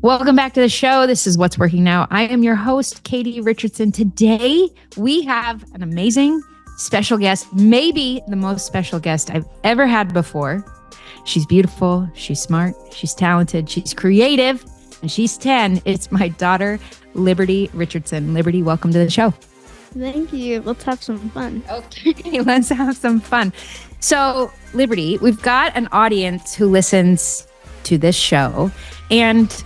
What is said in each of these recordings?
Welcome back to the show. This is What's Working Now. I am your host, Katie Richardson. Today, we have an amazing special guest, maybe the most special guest I've ever had before. She's beautiful, she's smart, she's talented, she's creative, and she's 10. It's my daughter, Liberty Richardson. Liberty, welcome to the show. Thank you. Let's have some fun. Okay, let's have some fun. So, Liberty, we've got an audience who listens to this show, and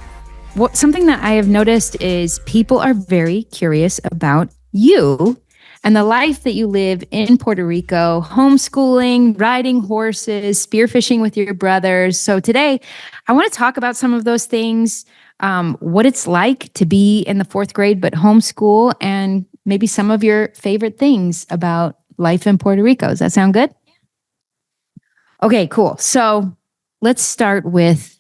something that I have noticed is people are very curious about you and the life that you live in Puerto Rico, homeschooling, riding horses, spearfishing with your brothers. So today, I want to talk about some of those things, what it's like to be in the 4th grade but homeschool, and maybe some of your favorite things about life in Puerto Rico. Does that sound good? Okay, cool. So let's start with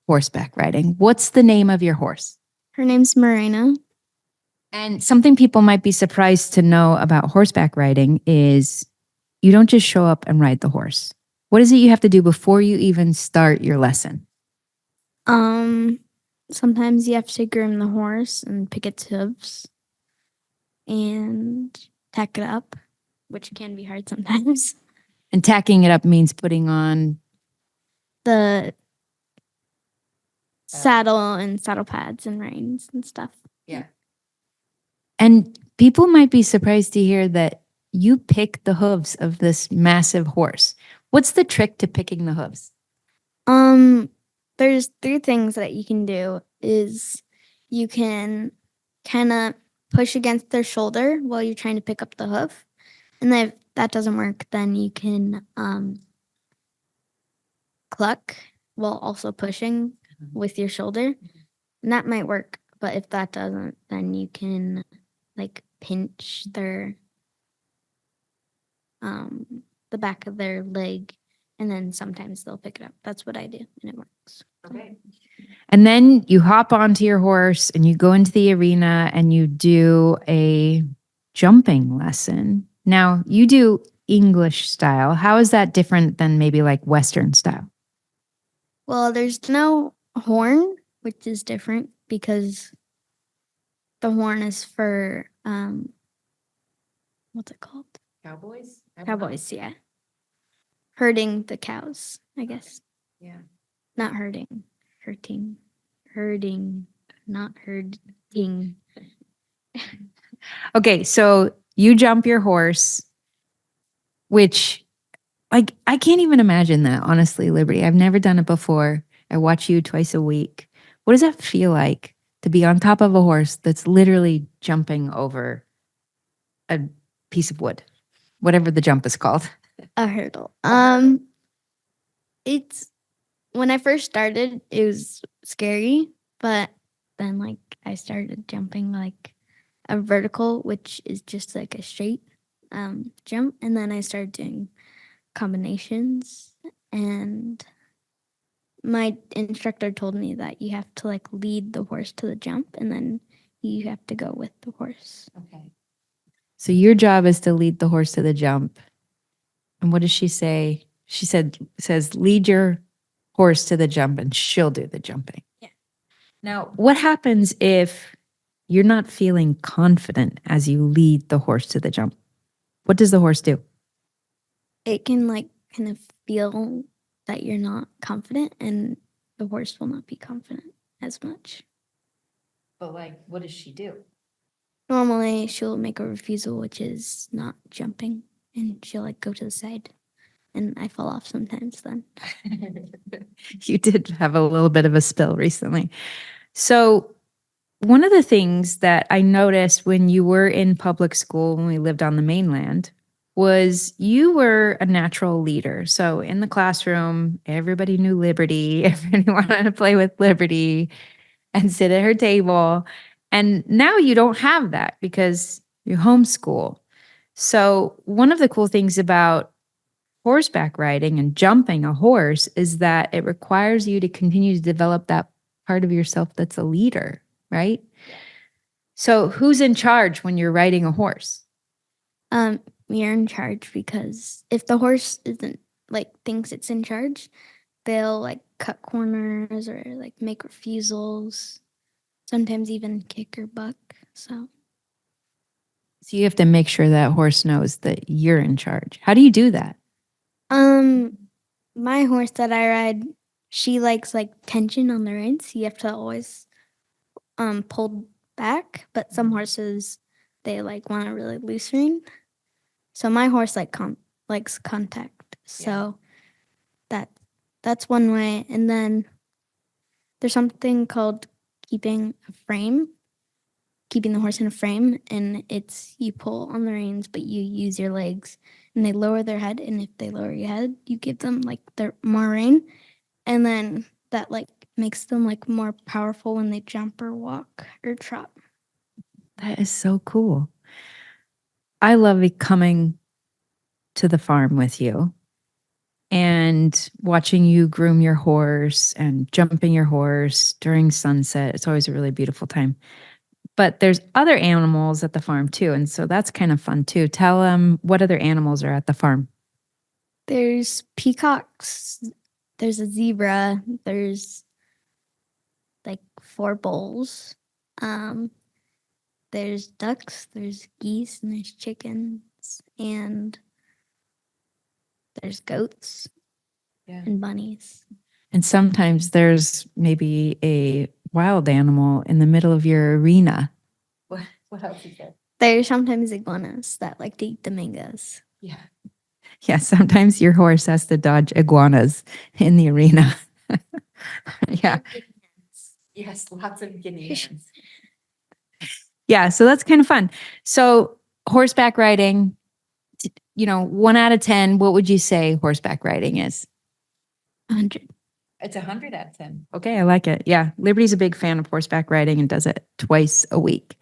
horseback riding. What's the name of your horse? Her name's Morena. And something people might be surprised to know about horseback riding is you don't just show up and ride the horse. What is it you have to do before you even start your lesson? Sometimes you have to groom the horse and pick its hooves and tack it up, which can be hard sometimes. And tacking it up means putting on the saddle and saddle pads and reins and stuff. Yeah. And people might be surprised to hear that you pick the hooves of this massive horse. What's the trick to picking the hooves? There's 3 things that you can do. Is you can kind of push against their shoulder while you're trying to pick up the hoof. And then if that doesn't work, then you can cluck while also pushing with your shoulder. And that might work. But if that doesn't, then you can pinch their the back of their leg, and then sometimes they'll pick it up. That's what I do, and it works. Okay. And then you hop onto your horse and you go into the arena and you do a jumping lesson. Now, you do English style. How is that different than maybe like Western style? Well, there's no horn, which is different because the horn is for what's it called? Cowboys? Cowboys, yeah. Herding the cows, I guess. Yeah. Not herding. Herding, not herding. Okay, so you jump your horse, which I can't even imagine that, honestly, Liberty. I've never done it before. I watch you twice a week. What does that feel like to be on top of a horse that's literally jumping over a piece of wood, whatever the jump is called? A hurdle. It's when I first started, it was scary, but then I started jumping a vertical, which is just like a straight jump, and then I started doing combinations, and my instructor told me that you have to lead the horse to the jump, and then you have to go with the horse. Okay. So your job is to lead the horse to the jump. And what does she say? She says, lead your horse to the jump and she'll do the jumping. Yeah. Now, what happens if you're not feeling confident as you lead the horse to the jump? What does the horse do? It can kind of feel that you're not confident, and the horse will not be confident as much. But what does she do? Normally, she'll make a refusal, which is not jumping, and she'll go to the side, and I fall off sometimes then. You did have a little bit of a spill recently. So one of the things that I noticed when you were in public school, when we lived on the mainland, was you were a natural leader. So in the classroom, everybody knew Liberty. Everybody wanted to play with Liberty and sit at her table. And now you don't have that because you homeschool. So one of the cool things about horseback riding and jumping a horse is that it requires you to continue to develop that part of yourself that's a leader, right? So who's in charge when you're riding a horse? You're in charge, because if the horse isn't thinks it's in charge, they'll cut corners or make refusals, sometimes even kick or buck. So So you have to make sure that horse knows that you're in charge. How do you do that? my horse that I ride, she likes like tension on the reins. You have to always pull back, but some horses they like want a really loose rein. So my horse likes contact. So that's one way. And then there's something called keeping the horse in a frame, and it's you pull on the reins, but you use your legs, and they lower their head. And if they lower your head, you give them like their more rein, and then that like makes them like more powerful when they jump or walk or trot. That is so cool. I love coming to the farm with you and watching you groom your horse and jumping your horse during sunset. It's always a really beautiful time. But there's other animals at the farm too. And so that's kind of fun too. Tell them what other animals are at the farm. There's peacocks, there's a zebra, there's like 4 bulls. There's ducks, there's geese, and there's chickens, and there's goats and bunnies. And sometimes there's maybe a wild animal in the middle of your arena. What else is there? There's sometimes iguanas that like to eat the mangoes. Yeah. Yeah, sometimes your horse has to dodge iguanas in the arena. Yeah. Yes, lots of guinea hens. Yeah, so that's kind of fun. So horseback riding, 1 out of 10, what would you say horseback riding is? 100. It's 100 out of 10. Okay, I like it. Yeah, Liberty's a big fan of horseback riding and does it twice a week.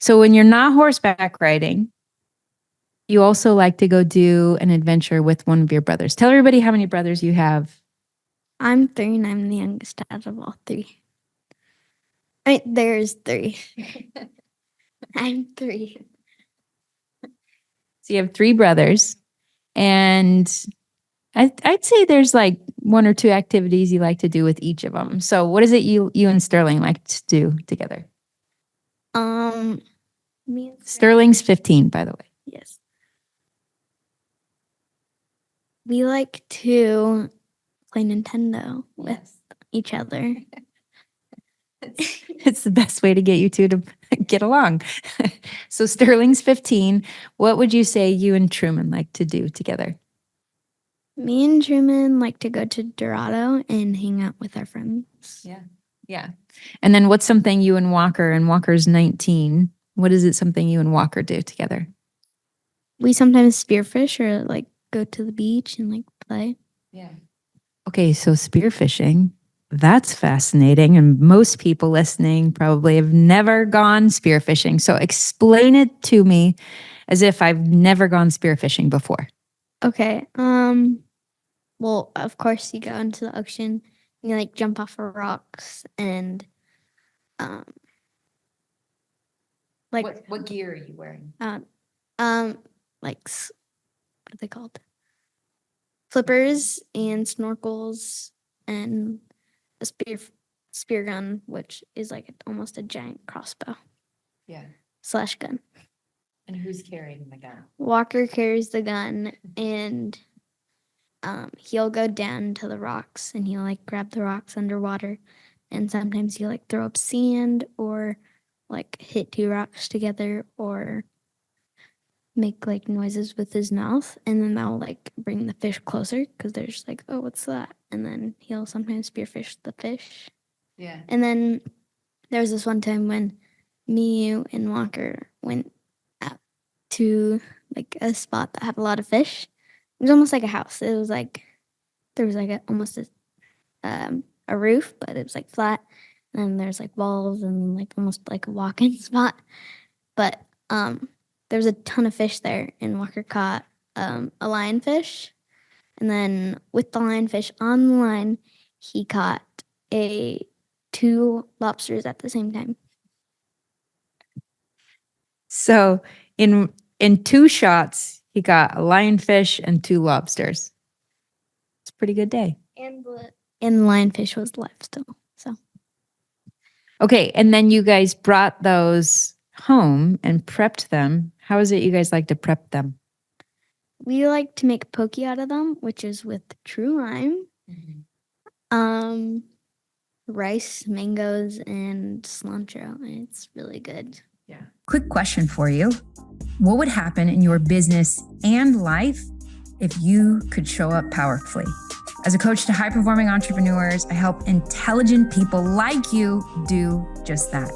So when you're not horseback riding, you also like to go do an adventure with one of your brothers. Tell everybody how many brothers you have. I'm 3 and I'm the youngest out of all 3. There's 3. I'm 3. So you have 3 brothers, and I'd say there's like 1 or 2 activities you like to do with each of them. So what is it you and Sterling like to do together? Me and Sterling's 15, by the way. Yes. We like to play Nintendo with each other. It's the best way to get you two to get along. So Sterling's 15. What would you say you and Truman like to do together? Me and Truman like to go to Dorado and hang out with our friends. Yeah. And then what's something you and Walker's 19. What is it something you and Walker do together? We sometimes spearfish or like go to the beach and like play. Yeah. Okay, so spearfishing, that's fascinating. And most people listening probably have never gone spearfishing. So explain it to me as if I've never gone spearfishing before. Okay. Well, of course you go into the ocean and you like jump off of rocks and like what gear are you wearing? like what are they called? Flippers and snorkels and a spear gun, which is like almost a giant crossbow. Yeah. / gun. And who's carrying the gun? Walker carries the gun, and he'll go down to the rocks and he'll like grab the rocks underwater, and sometimes he'll like throw up sand or like hit 2 rocks together or make like noises with his mouth, and then that'll like bring the fish closer because they're just like, oh, what's that? And then he'll sometimes spearfish the fish. Yeah. And then there was this one time when me, you, and Walker went out to like a spot that had a lot of fish. It was almost like a house. It was like there was like almost a roof, but it was like flat. And then there's like walls and like almost like a walk-in spot. But there was a ton of fish there, and Walker caught a lionfish. And then with the lionfish on the line, he caught 2 lobsters at the same time. So in 2 shots, he got a lionfish and 2 lobsters. It's a pretty good day. And the lionfish was alive still. So Okay, and then you guys brought those home and prepped them. How is it you guys like to prep them? We like to make poke out of them, which is with true lime, rice, mangoes, and cilantro. It's really good. Yeah. Quick question for you. What would happen in your business and life if you could show up powerfully? As a coach to high-performing entrepreneurs, I help intelligent people like you do just that.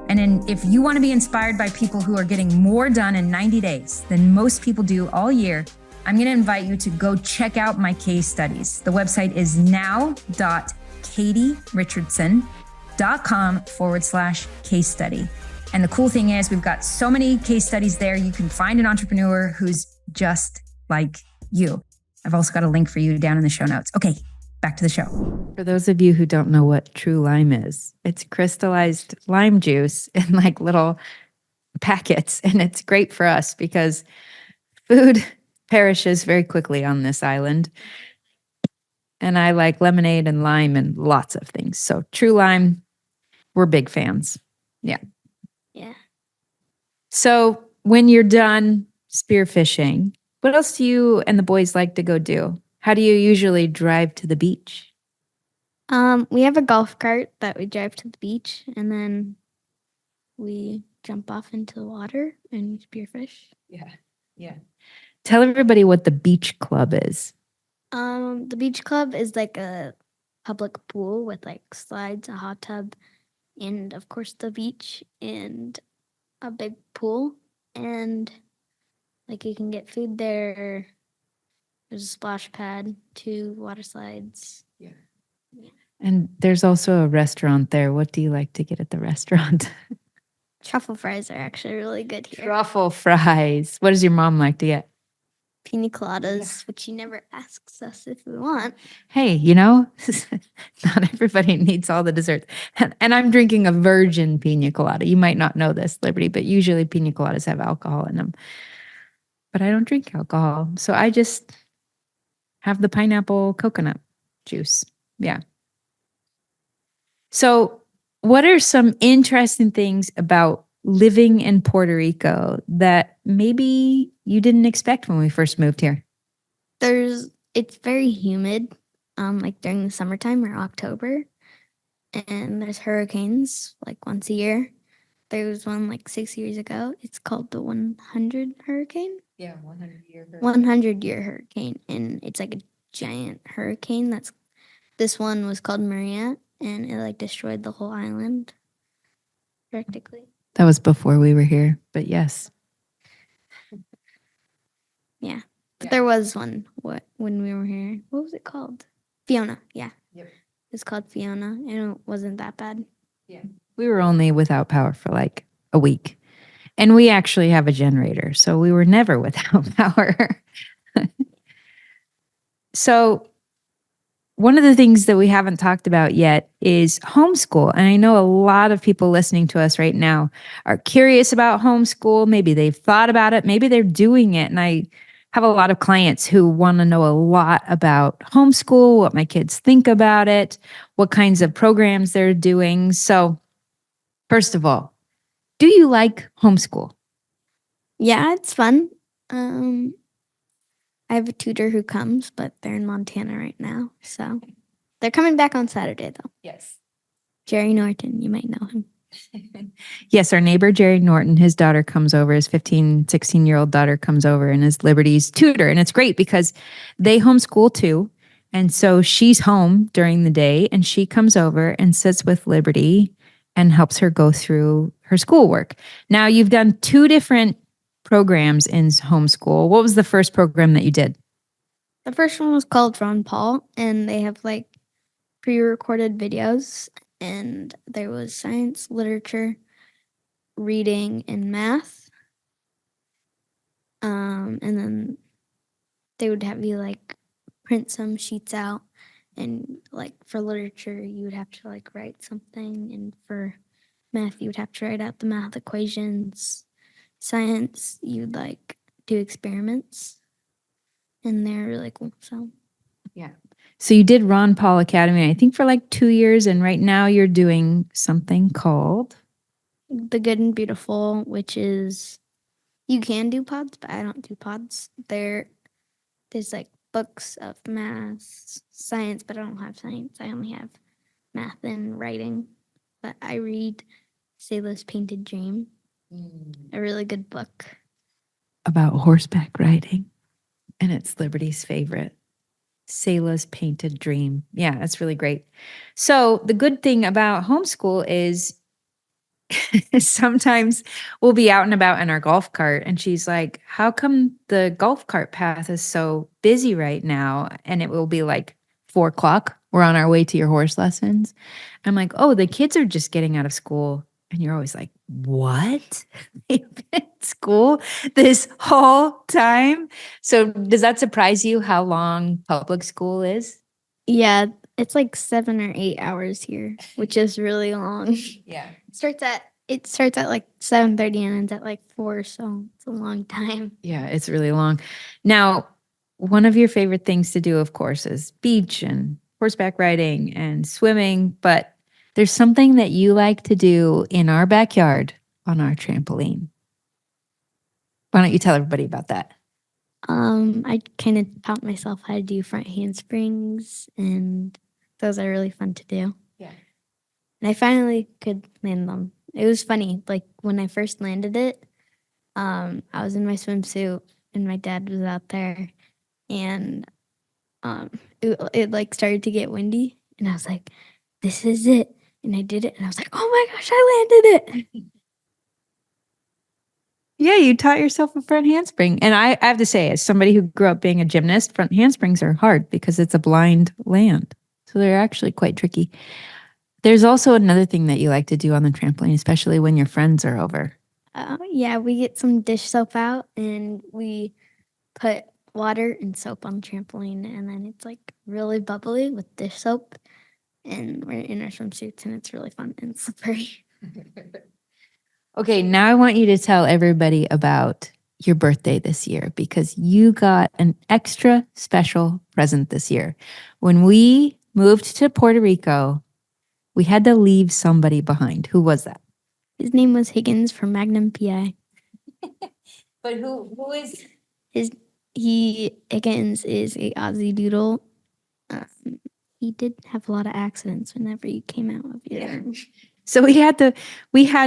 And if you want to be inspired by people who are getting more done in 90 days than most people do all year, I'm going to invite you to go check out my case studies. The website is now.katierichdson.com/case study. And the cool thing is we've got so many case studies there. You can find an entrepreneur who's just like you. I've also got a link for you down in the show notes. Okay, back to the show. For those of you who don't know what true lime is, it's crystallized lime juice in like little packets. And it's great for us because food perishes very quickly on this island. And I like lemonade and lime and lots of things. So true lime, we're big fans. Yeah. Yeah. So when you're done spearfishing, what else do you and the boys like to go do? How do you usually drive to the beach? We have a golf cart that we drive to the beach, and then we jump off into the water and spearfish. Yeah. Yeah. Tell everybody what the beach club is. The beach club is like a public pool with like slides, a hot tub, and of course the beach and a big pool, and like you can get food there. There's a splash pad, 2 water slides. Yeah. And there's also a restaurant there. What do you like to get at the restaurant? Truffle fries are actually really good here. Truffle fries. What does your mom like to get? Pina coladas, which she never asks us if we want. Hey, you know, not everybody needs all the desserts. And I'm drinking a virgin pina colada. You might not know this, Liberty, but usually pina coladas have alcohol in them. But I don't drink alcohol. So I just have the pineapple coconut juice. Yeah. So what are some interesting things about living in Puerto Rico that maybe you didn't expect when we first moved here? It's very humid, like during the summertime or October, and there's hurricanes like once a year. There was one like 6 years ago. It's called the 100 hurricane. Yeah, 100-year hurricane. 100-year hurricane, and it's like a giant hurricane. This one was called Maria, and it like destroyed the whole island practically. That was before we were here, but yes. Yeah. But there was one when we were here. What was it called? Fiona. Yeah. Yep. It's called Fiona, and it wasn't that bad. Yeah. We were only without power for like a week. And we actually have a generator, so we were never without power. So one of the things that we haven't talked about yet is homeschool. And I know a lot of people listening to us right now are curious about homeschool. Maybe they've thought about it. Maybe they're doing it. And I have a lot of clients who want to know a lot about homeschool, what my kids think about it, what kinds of programs they're doing. So first of all, do you like homeschool? Yeah, it's fun. I have a tutor who comes, but they're in Montana right now. So they're coming back on Saturday, though. Yes. Jerry Norton, you might know him. Yes, our neighbor, Jerry Norton, his daughter comes over, his 16-year-old daughter comes over and is Liberty's tutor. And it's great because they homeschool too. And so she's home during the day and she comes over and sits with Liberty and helps her go through her schoolwork. Now, you've done 2 different programs in homeschool. What was the first program that you did? The first one was called Ron Paul, and they have like pre-recorded videos, and there was science, literature, reading, and math. And then they would have you like print some sheets out, and like for literature, you would have to like write something, and for math, you would have to write out the math equations. Science, you'd like do experiments, and they're really cool. So yeah. So you did Ron Paul Academy, I think for like 2 years. And right now you're doing something called. The Good and Beautiful, which is you can do pods, but I don't do pods. There's like books of math, science, but I don't have science. I only have math and writing. But I read Sayla's Painted Dream, a really good book. About horseback riding. And it's Liberty's favorite. Sayla's Painted Dream. Yeah, that's really great. So the good thing about homeschool is sometimes we'll be out and about in our golf cart and she's like, how come the golf cart path is so busy right now? And it will be like 4 o'clock. We're on our way to your horse lessons. I'm like, oh, the kids are just getting out of school. And you're always like, what? They've been at school this whole time? So does that surprise you how long public school is? Yeah, it's like 7 or 8 hours here, which is really long. Yeah. It starts at like 7:30 and ends at like 4, so it's a long time. Yeah, it's really long. Now, one of your favorite things to do, of course, is beach and horseback riding and swimming, but there's something that you like to do in our backyard on our trampoline. Why don't you tell everybody about that? I kind of taught myself how to do front handsprings, and those are really fun to do. Yeah. And I finally could land them. It was funny. Like when I first landed it, I was in my swimsuit and my dad was out there, and it like started to get windy, and I was like, "This is it!" And I did it, and I was like, "Oh my gosh, I landed it!" Yeah, you taught yourself a front handspring. And I have to say, as somebody who grew up being a gymnast, front handsprings are hard because it's a blind land. So they're actually quite tricky. There's also another thing that you like to do on the trampoline, especially when your friends are over. Yeah, we get some dish soap out, and we put water and soap on the trampoline, and then it's like really bubbly with dish soap, and we're in our swimsuits, and it's really fun and slippery. Okay, now I want you to tell everybody about your birthday this year because you got an extra special present this year. When we moved to Puerto Rico, we had to leave somebody behind. Who was that? His name was Higgins from Magnum PI. But who is? Higgins is a Aussie Doodle. He did have a lot of accidents whenever he came out of here. So we had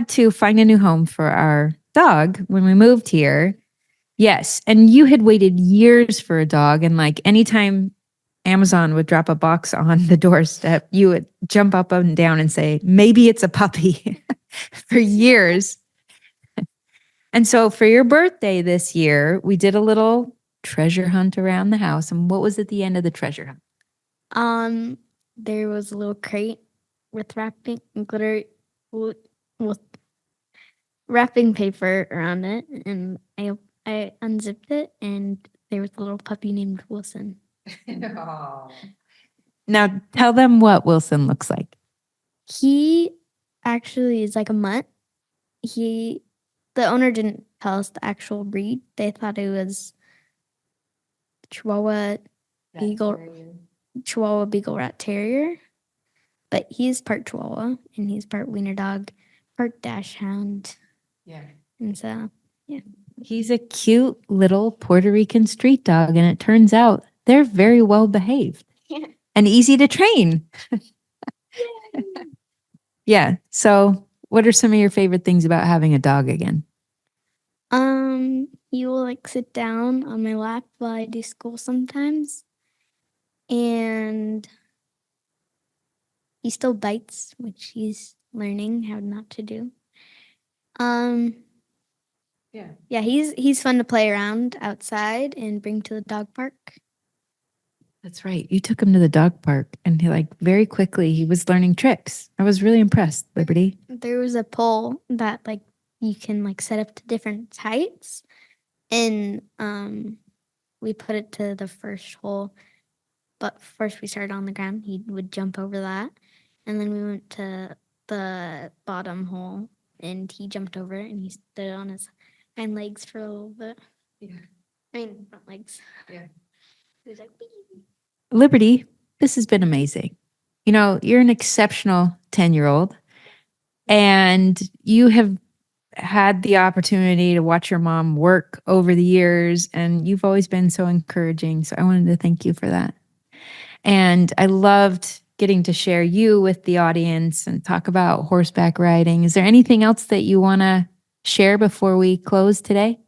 to find a new home for our dog when we moved here. Yes, and you had waited years for a dog, and like anytime Amazon would drop a box on the doorstep, you would jump up and down and say, maybe it's a puppy for years. And so for your birthday this year, we did a little treasure hunt around the house. And what was at the end of the treasure hunt? There was a little crate with wrapping glitter with wrapping paper around it, and I unzipped it, and there was a little puppy named Wilson. Now tell them what Wilson looks like. He actually is like a mutt. The owner didn't tell us the actual breed. They thought it was Chihuahua Beagle Rat Terrier. But he's part Chihuahua and he's part Wiener Dog, part Dachshund. Yeah. And so, yeah. He's a cute little Puerto Rican street dog, and it turns out they're very well behaved and easy to train. Yeah. So what are some of your favorite things about having a dog again? He will like sit down on my lap while I do school sometimes. And he still bites, which he's learning how not to do. Yeah, he's fun to play around outside and bring to the dog park. That's right. You took him to the dog park and he very quickly he was learning tricks. I was really impressed, Liberty. There was a pole that like you can like set up to different heights, and we put it to the first hole. But first we started on the ground. He would jump over that, and then we went to the bottom hole, and he jumped over it, and he stood on his hind legs for a little bit. Yeah. I mean front legs. Yeah. He was like, "Wee." Liberty, this has been amazing. You know, you're an exceptional 10-year-old, and you have had the opportunity to watch your mom work over the years, and you've always been so encouraging. So I wanted to thank you for that. And I loved getting to share you with the audience and talk about horseback riding. Is there anything else that you want to share before we close today?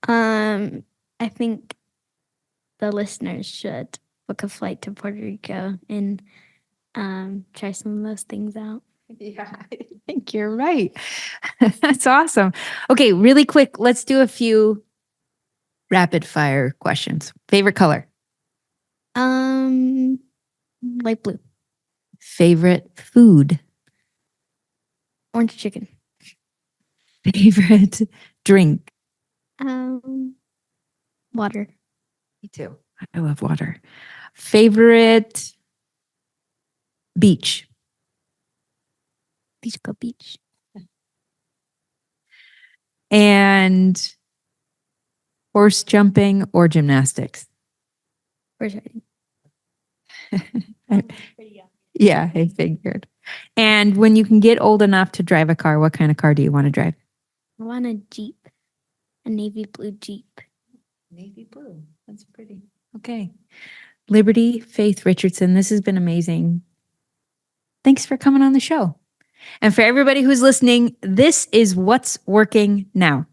I think the listeners should book a flight to Puerto Rico and try some of those things out. Yeah, I think you're right. That's awesome. Okay, really quick, let's do a few rapid fire questions. Favorite color? Light blue. Favorite food? Orange chicken. Favorite drink? Water. Me too. I love water. Favorite beach? Disco Beach. And horse jumping or gymnastics? Horse riding. Yeah, I figured. And when you can get old enough to drive a car, what kind of car do you want to drive? I want a Jeep. A navy blue Jeep. Navy blue. That's pretty. Okay. Liberty Faith Richardson, this has been amazing. Thanks for coming on the show. And for everybody who's listening, this is What's Working Now.